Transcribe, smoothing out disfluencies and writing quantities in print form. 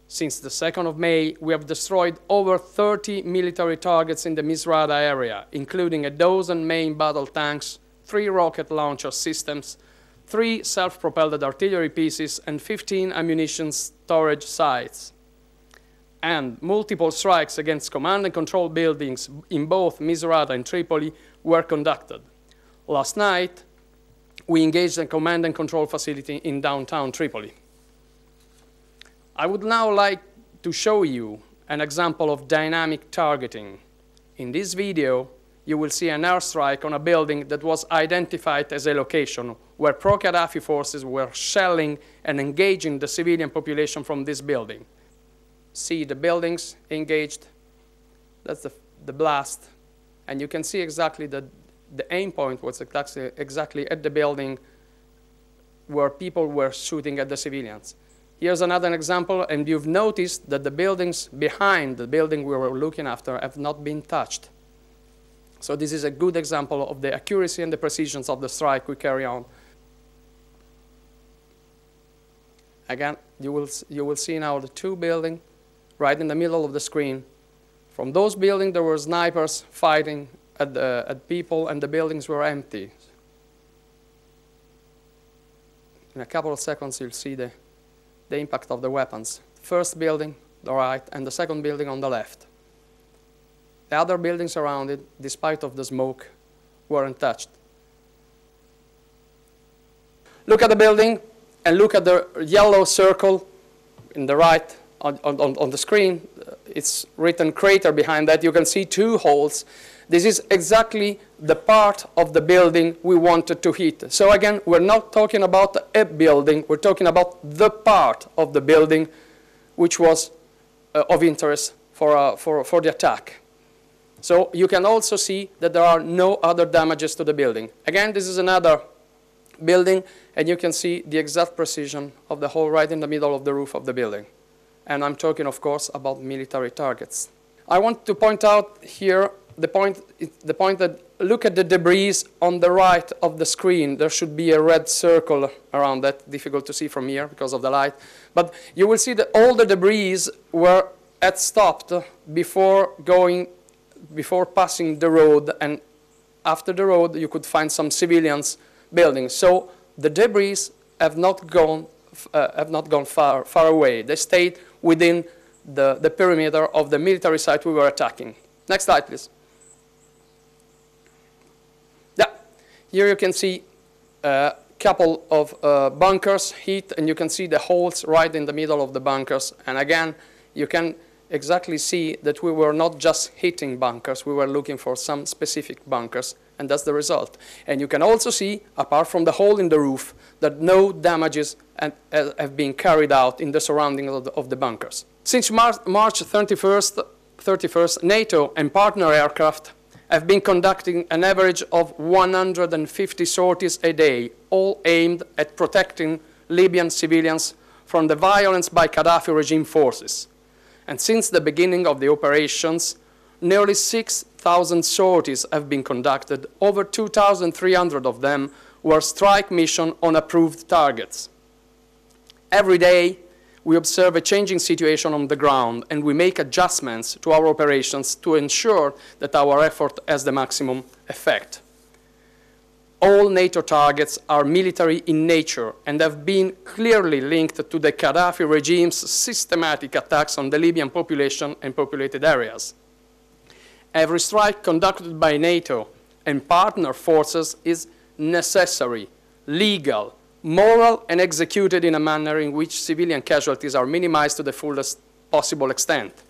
Since the 2nd of May, we have destroyed over 30 military targets in the Misrata area, including a dozen main battle tanks, 3 rocket launcher systems, 3 self-propelled artillery pieces, and 15 ammunition storage sites. And multiple strikes against command and control buildings in both Misrata and Tripoli were conducted. Last night, we engaged a command and control facility in downtown Tripoli. I would now like to show you an example of dynamic targeting. In this video, you will see an airstrike on a building that was identified as a location where pro-Gaddafi forces were shelling and engaging the civilian population from this building. See the buildings engaged, that's the blast, and you can see exactly that the aim point was exactly at the building where people were shooting at the civilians. Here's another example, and you've noticed that the buildings behind the building we were looking after have not been touched. So this is a good example of the accuracy and the precision of the strike we carry on. Again, you will see now the 2 buildings right in the middle of the screen. From those buildings, there were snipers fighting at people, and the buildings were empty. In a couple of seconds, you'll see the impact of the weapons. First building, the right, and the second building on the left. The other buildings around it, despite of the smoke, weren't touched. Look at the building, and look at the yellow circle in the right on the screen. It's written crater behind that. You can see 2 holes. This is exactly the part of the building we wanted to hit. So again, we're not talking about a building, we're talking about the part of the building which was of interest for the attack. So you can also see that there are no other damages to the building. Again, this is another building, and you can see the exact precision of the hole right in the middle of the roof of the building. And I'm talking, of course, about military targets. I want to point out here the point that look at the debris on the right of the screen. There should be a red circle around that, difficult to see from here because of the light. But you will see that all the debris were stopped before passing the road, and after the road you could find some civilians buildings. So the debris have not gone far away. They stayed within the perimeter of the military site we were attacking. Next slide, please. Yeah, here you can see a couple of bunkers hit, and you can see the holes right in the middle of the bunkers. And again, you can exactly see that we were not just hitting bunkers, we were looking for some specific bunkers, and that's the result. And you can also see, apart from the hole in the roof, that no damages have been carried out in the surroundings of the bunkers. Since March 31st, NATO and partner aircraft have been conducting an average of 150 sorties a day, all aimed at protecting Libyan civilians from the violence by Gaddafi regime forces. And since the beginning of the operations, nearly 6,000 sorties have been conducted. Over 2,300 of them were strike mission on approved targets. Every day, we observe a changing situation on the ground, and we make adjustments to our operations to ensure that our effort has the maximum effect. All NATO targets are military in nature and have been clearly linked to the Gaddafi regime's systematic attacks on the Libyan population and populated areas. Every strike conducted by NATO and partner forces is necessary, legal, moral, and executed in a manner in which civilian casualties are minimized to the fullest possible extent.